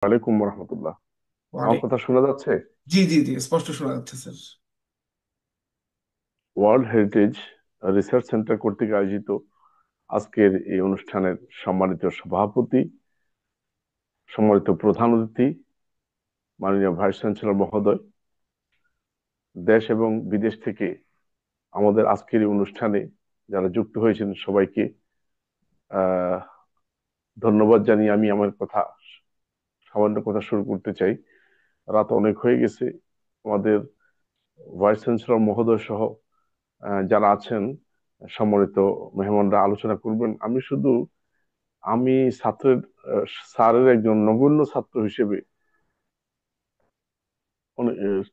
ওয়ালাইকুম রহমতুল্লাহ। আমার ওয়ালাইকুম। কথা শোনা যাচ্ছে? জি জি জি, স্পষ্ট শোনা যাচ্ছে sir. World heritage research centre কর্তৃক আয়োজিত আজকের এই অনুষ্ঠানের সম্মানিত সভাপতি, সম্মানিত প্রধান অতিথি, মাননীয় ভাইস চ্যান্সেলর মহোদয়, দেশ এবং বিদেশ থেকে আমাদের আজকের এই অনুষ্ঠানে যারা যুক্ত হয়েছেন সবাইকে আহ ধন্যবাদ জানিয়ে আমি আমার কথা, সামান্য কথা শুরু করতে চাই। রাত অনেক হয়ে গেছে। আমাদের ভাইস চ্যান্সেলর মহোদয় সহ যারা আছেন সম্মানিত মেহমানরা আলোচনা করবেন। আমি ছাত্রের স্যারের একজন নগণ্য ছাত্র হিসেবে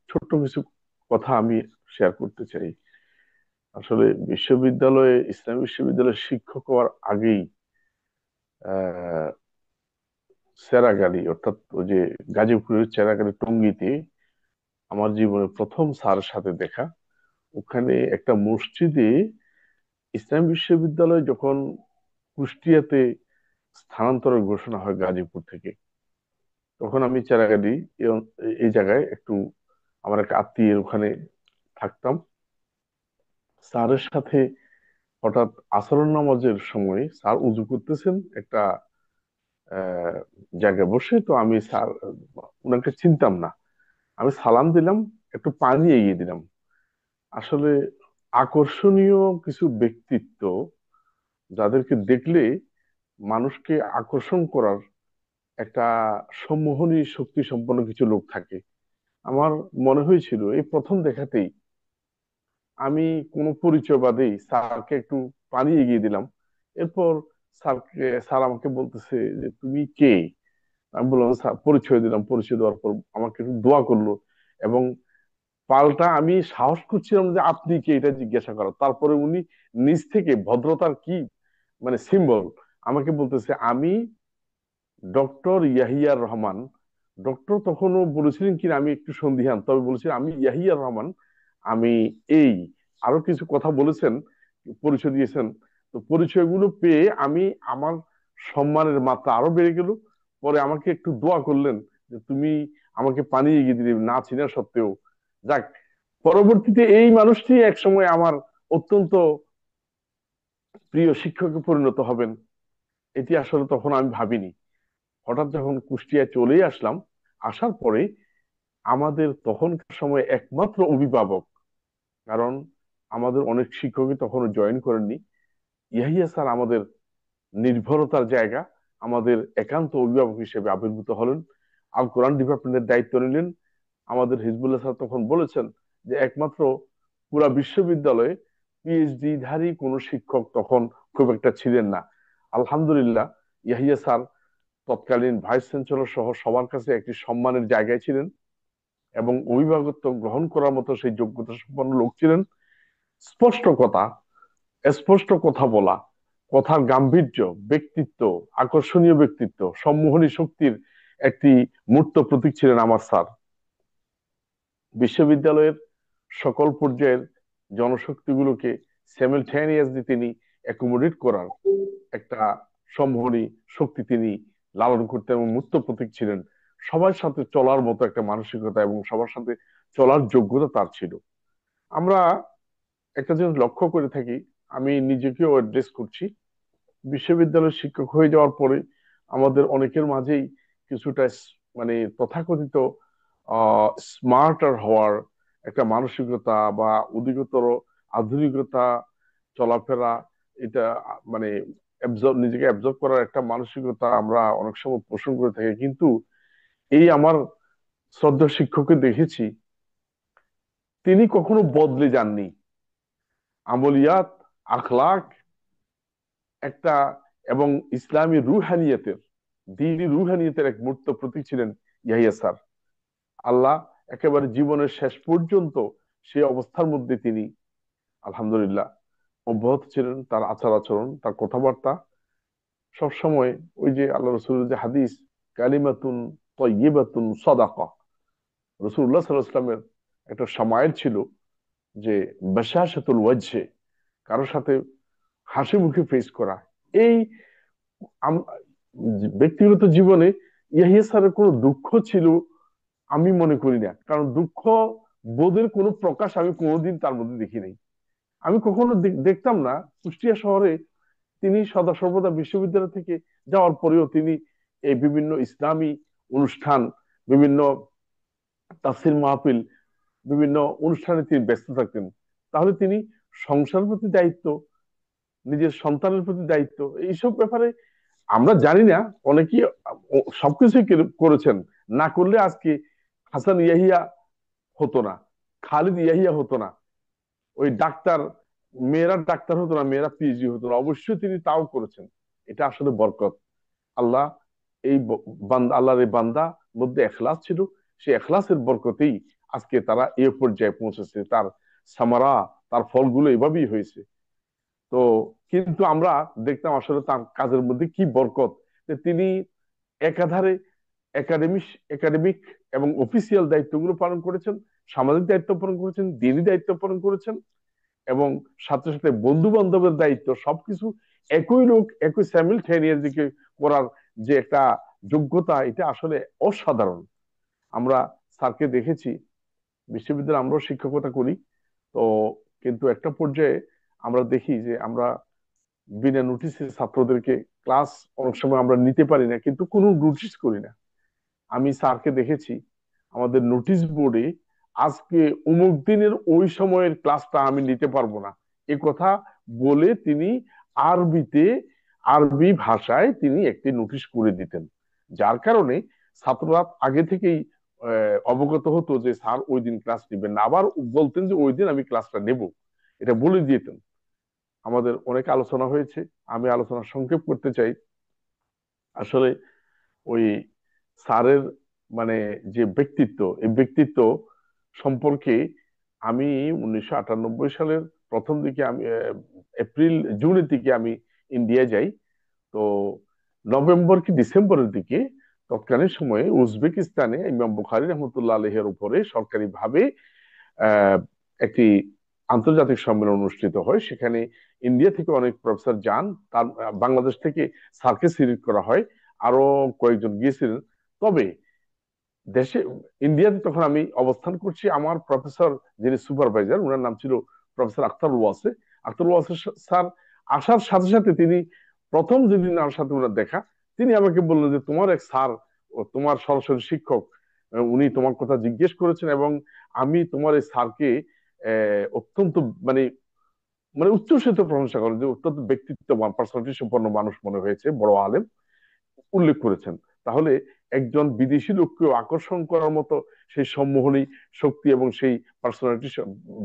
ছোট্ট কিছু কথা আমি শেয়ার করতে চাই। আসলে ইসলামী বিশ্ববিদ্যালয়ে শিক্ষক হওয়ার আগেই আহ চেরাগালি, অর্থাৎ ওই যে গাজীপুরের চেরাগালি টঙ্গীতে আমার জীবনে প্রথম স্যারের সাথে দেখা। ওখানে একটা মসজিদে ইসলামী বিশ্ববিদ্যালয় যখন কুষ্টিয়াতে স্থানান্তরের ঘোষণা হয় গাজীপুর থেকে, তখন আমি চেরাগালি এই এই জায়গায় একটু আমার এক আত্মীয়ের ওখানে থাকতাম। স্যারের সাথে হঠাৎ আসরের নামাজের সময় স্যার উজু করতেছেন একটা আহ, জায়গায় বসে। তো আমি স্যার ওনাকে চিনতাম না। আমি সালাম দিলাম, একটু পানি এগিয়ে দিলাম। আসলে আকর্ষণীয় কিছু ব্যক্তিত্ব, যাদেরকে দেখলে মানুষকে আকর্ষণ করার একটা সম্মোহনী শক্তি সম্পন্ন কিছু লোক থাকে। আমার মনে হয়েছিল এই প্রথম দেখাতেই আমি কোনো পরিচয় বাদেই স্যারকে একটু পানি এগিয়ে দিলাম। এরপর স্যার আমাকে বলতেছে যে তুমি কে। আমি বললাম স্যার, পরিচয় দিলাম। পরিচয় দেওয়ার পর আমাকে একটু দোয়া করলো, এবং পাল্টা আমি সাহস করছিলাম যে আপনি কে এটা জিজ্ঞাসা করার। তারপরে উনি নিজ থেকে ভদ্রতার কি মানে সিম্বল আমাকে বলতেছে, আমি ডক্টর ইয়াহিয়ার রহমান। ডক্টর তখনও বলেছিলেন কিনা আমি একটু সন্দিহান, তবে বলেছিলেন আমি ইয়াহিয়ার রহমান। আমি এই আরো কিছু কথা বলেছেন, পরিচয় দিয়েছেন। তো পরিচয়গুলো পেয়ে আমার সম্মানের মাত্রা আরো বেড়ে গেল। পরে আমাকে একটু দোয়া করলেন যে তুমি আমাকে পানি এগিয়ে দিলে না চিনা সত্ত্বেও। যাক, পরবর্তীতে এই মানুষটি একসময় আমার অত্যন্ত প্রিয় শিক্ষকে পরিণত হবেন, এটি আসলে তখন আমি ভাবিনি। হঠাৎ যখন কুষ্টিয়ায় চলেই আসলাম, আসার পরে আমাদের তখনকার সময় একমাত্র অভিভাবক, কারণ আমাদের অনেক শিক্ষকই তখনও জয়েন করেননি, ইয়াহিয়া স্যার আমাদের নির্ভরতার জায়গা, আমাদের একান্ত অভিভাবক হিসেবে আবির্ভূত হলেন। আল কোরআন ডিপার্টমেন্টের দায়িত্ব নিলেন। আমাদের হিজবুল্লাহ স্যার তখন বলেছেন যে একমাত্র পুরা বিশ্ববিদ্যালয়ে পিএইচডি ধারী কোনো শিক্ষক তখন খুব একটা ছিলেন না। আলহামদুলিল্লাহ, ইয়াহিয়া স্যার তৎকালীন ভাইস চ্যান্সেলর সহ সবার কাছে একটি সম্মানের জায়গায় ছিলেন, এবং অভিভাবকত্ব গ্রহণ করার মতো সেই যোগ্যতা সম্পন্ন লোক ছিলেন। স্পষ্ট কথা, স্পষ্ট কথা বলা, কথার গাম্ভীর্য, ব্যক্তিত্ব, আকর্ষণীয় ব্যক্তিত্ব, সম্মোহনী শক্তির একটি মূর্ত প্রতীক ছিলেন আমার স্যার। বিশ্ববিদ্যালয়ের সকল পর্যায়ের জনশক্তিগুলোকে সিমultaneously তিনি অ্যাকোমোডেট করার একটা সম্মোহনী শক্তি তিনি লালন করতেন, এবং মূর্ত প্রতীক ছিলেন। সবার সাথে চলার মতো একটা মানসিকতা এবং সবার সাথে চলার যোগ্যতা তার ছিল। আমরা একটা জিনিস লক্ষ্য করে থাকি, আমি নিজেকেও অ্যাড্রেস করছি, বিশ্ববিদ্যালয়ের শিক্ষক হয়ে যাওয়ার পরে আমাদের অনেকের মাঝেই কিছুটা মানে তথাকথিত স্মার্টার হওয়ার একটা মানসিকতা বা অধিকতর আধুনিকতা, চলাফেরা, এটা মানে নিজেকে অ্যাবজর্ব করার একটা মানসিকতা আমরা অনেক সময় পোষণ করে থাকি। কিন্তু এই আমার শ্রদ্ধা শিক্ষককে দেখেছি, তিনি কখনো বদলে যাননি। আমলিয়াত, আখলাক একটা, এবং ইসলামী রুহানিয়তের, দ্বীনি রুহানিয়তের এক মূর্ত প্রতীক ছিলেন ইয়াহিয়া স্যার। আল্লাহ একেবারে জীবনের শেষ পর্যন্ত সেই অবস্থার মধ্যে তিনি আলহামদুলিল্লাহ অব্যাহত ছিলেন। তার আচার আচরণ, তার কথাবার্তা সবসময় ওই যে আল্লাহ রসুলের যে হাদিস, কালিমাতুন তয়্যিবাতুন সাদাকা। রসুল্লাহ সাল্লাল্লাহু আলাইহি ওয়াসাল্লামের একটা সামাইল ছিল যে বাশাশাতুল ওয়াজহে, কারোর সাথে হাসি মুখে ফেস করা। এই ব্যক্তিগত জীবনে ইয়াহিয়া স্যারের কোনো দুঃখ ছিল আমি মনে করি না, কারণ দুঃখ বোধের কোনো প্রকাশ আমি কোনোদিন তার মধ্যে দেখি নাই। আমি কখনো দেখতাম না কুষ্টিয়া শহরে তিনি সদা সর্বদা বিশ্ববিদ্যালয় থেকে যাওয়ার পরেও তিনি এই বিভিন্ন ইসলামী অনুষ্ঠান, বিভিন্ন তাফসির মাহফিল, বিভিন্ন অনুষ্ঠানে তিনি ব্যস্ত থাকতেন। তাহলে তিনি সংসারের প্রতি দায়িত্ব, নিজের সন্তানের প্রতি দায়িত্ব, এইসব ব্যাপারে আমরা জানি না। অনেকেই সবকিছু করেছেন, না করলে আজকে হাসান ইয়াহিয়া হতো না, খালিদ ইয়াহিয়া হতো না, ওই ডাক্তার, মেয়েরা ডাক্তার হতো না, মেয়েরা পিএইচডি হতো না। অবশ্যই তিনি তাও করেছেন। এটা আসলে বরকত। আল্লাহ এই বান্দা, আল্লাহর এই বান্দা মধ্যে এখলাস ছিল, সেই এখলাসের বরকতেই আজকে তারা এ পর্যায়ে পৌঁছেছে। তার সামারা, তার ফলগুলো এভাবেই হয়েছে। তো কিন্তু আমরা দেখতাম আসলে তার কাজের মধ্যে কি বরকত, যে তিনি একাধারে একাডেমিক একাডেমিক এবং অফিসিয়াল দায়িত্বগুলো পালন করেছেন, সামাজিক দায়িত্ব পালন করেছেন, দিনী দায়িত্ব পালন করেছেন, এবং সাথে সাথে বন্ধু বান্ধবের দায়িত্ব, সবকিছু একই লোক একই স্যামিলটেনিয়াসলি করার যে একটা যোগ্যতা, এটা আসলে অসাধারণ। আমরা স্যারকে দেখেছি, বিশ্ববিদ্যালয়ে আমরাও শিক্ষকতা করি। তো কিন্তু একটা পর্যায়ে আমরা দেখি যে আমরা বিনা নোটিশে ছাত্রদেরকে ক্লাস অনেক সময় আমরা নিতে পারি না, কিন্তু কোনো নোটিশ করি না। আমি স্যারকে দেখেছি আমাদের নোটিশ বোর্ডে আজকে অমুক দিনের ওই সময়ের ক্লাসটা আমি নিতে পারবো না এ কথা বলে তিনি আরবিতে, আরবি ভাষায় তিনি একটি নোটিশ করে দিতেন। যার কারণে ছাত্ররা আগে থেকেই অবগত হতো যে স্যার ওই দিন ক্লাস নেবেন না, আবার বলতেন যে ওই দিন আমি ক্লাসটা নেব, এটা বলে দিতেন। আমাদের অনেক আলোচনা হয়েছে, আমি আলোচনা সংক্ষেপ করতে চাই। আসলে ওই স্যারের মানে যে ব্যক্তিত্ব, এই ব্যক্তিত্ব সম্পর্কে আমি 1998 সালের প্রথম দিকে, আমি এপ্রিল জুনের দিকে আমি ইন্ডিয়া যাই। তো নভেম্বর কি ডিসেম্বরের দিকে তৎকালীন সময়ে উজবেকিস্তানে ইমাম বুখারী রহমতুল্লাহ আলহের উপরে সরকারিভাবে আহ একটি আন্তর্জাতিক সম্মেলন অনুষ্ঠিত হয়। সেখানে ইন্ডিয়া থেকে অনেক প্রফেসর যান, তার বাংলাদেশ থেকে স্যারকে সিলেক্ট করা হয়, আরো কয়েকজন গিয়েছিলেন। তবে দেশে, ইন্ডিয়াতে তখন আমি অবস্থান করছি, আমার প্রফেসর যিনি সুপারভাইজার, ওনার নাম ছিল প্রফেসর আখতারুল ওয়াসে। আখতারুল ওয়াসে স্যার আসার সাথে সাথে তিনি প্রথম যেদিন আমার সাথে ওনার দেখা, তিনি আমাকে বললেন যে তোমার এক স্যার, ও তোমার সরাসরি শিক্ষক, উনি তোমার কথা জিজ্ঞেস করেছেন, এবং আমি তোমার এই স্যারকে অত্যন্ত মানে মানে উচ্ছ্বসিত প্রশংসা করেন, যে অত্যন্ত ব্যক্তিত্ববান, পার্সোনালিটি সম্পন্ন মানুষ মনে হয়েছে, বড় আলেম উল্লেখ করেছেন। তাহলে একজন বিদেশি লোককেও আকর্ষণ করার মতো সেই সম্মোহনী শক্তি এবং সেই পার্সোনালিটি,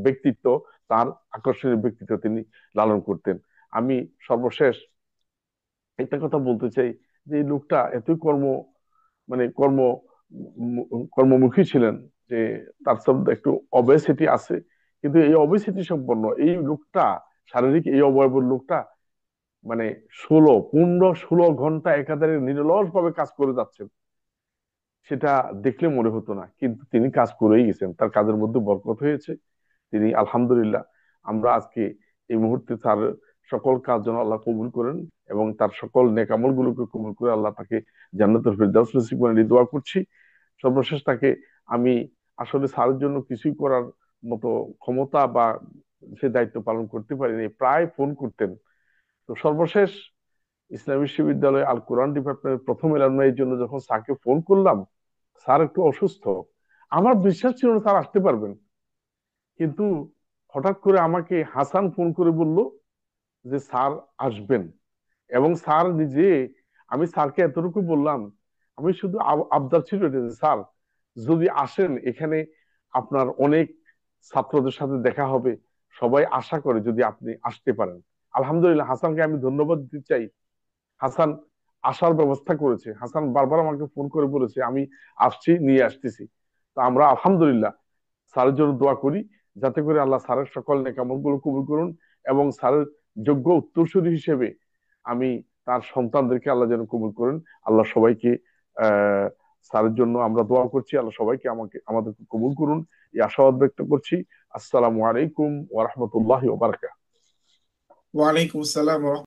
ব্যক্তিত্ব, তার আকর্ষণীয় ব্যক্তিত্ব তিনি লালন করতেন। আমি সর্বশেষ একটা কথা বলতে চাই, যে এই লোকটা এতই মানে কর্মমুখী ছিলেন, যে তার সব একটু অবেসিটি আছে, কিন্তু এই অবেসিটি সম্পন্ন এই লোকটা, শারীরিক এই অবয়বের লোকটা মানে 15-16 ঘন্টা একাধারে নিরলস ভাবে কাজ করে যাচ্ছেন, সেটা দেখলে মনে হতো না, কিন্তু তিনি কাজ করেই গেছেন, তার কাজের মধ্যে বরকত হয়েছে। তিনি আলহামদুলিল্লাহ, আমরা আজকে এই মুহূর্তে তার সকল কাজ যেন আল্লাহ কবুল করেন, এবং তার সকল নেকামল গুলোকে কবুল করে আল্লাহ তাকে জান্নাতুল ফেরদাউস নসিব করেন, এই দোয়া করছি। সর্বশেষ তাকে আমি আসলে স্যারের জন্য কিছুই করার মতো ক্ষমতা বা সে দায়িত্ব পালন করতে পারিনি, প্রায় ফোন করতেন। তো সর্বশেষ ইসলাম বিশ্ববিদ্যালয় আল কোরআন ডিপার্টমেন্টের প্রথম এলামনাইয়ের জন্য যখন স্যারকে ফোন করলাম, স্যার একটু অসুস্থ, আমার বিশ্বাস ছিল না স্যার আসতে পারবেন। কিন্তু হঠাৎ করে আমাকে হাসান ফোন করে বলল যে স্যার আসবেন, এবং স্যার নিজে, আমি স্যারকে এতটুকু বললাম, আমি শুধু আবদার ছিল এটা যে স্যার যদি আসেন এখানে আপনার অনেক ছাত্রদের সাথে দেখা হবে, সবাই আশা করে যদি আপনি আসতে পারেন। আলহামদুলিল্লাহ, হাসানকে আমি ধন্যবাদ দিতে চাই। হাসান আসার ব্যবস্থা করেছে, হাসান বারবার আমাকে ফোন করে বলেছে আমি আসছি, নিয়ে আসতেছি। তো আমরা আলহামদুলিল্লাহ স্যারের জন্য দোয়া করি, যাতে করে আল্লাহ স্যারের সকল নেকামত গুলো কবুল করুন, এবং স্যারের যোগ্য উত্তরসূরি হিসেবে আমি তার সন্তানদেরকে আল্লাহ যেন কবুল করেন। আল্লাহ সবাইকে আহ স্যারের জন্য আমরা দোয়া করছি, আল্লাহ সবাইকে আমাদেরকে কবুল করুন, এই আশাবাদ ব্যক্ত করছি। আসসালামু আলাইকুম ওয়া রাহমাতুল্লাহি ওয়া বারাকাতুহু। ওয়ালাইকুম আসসালাম।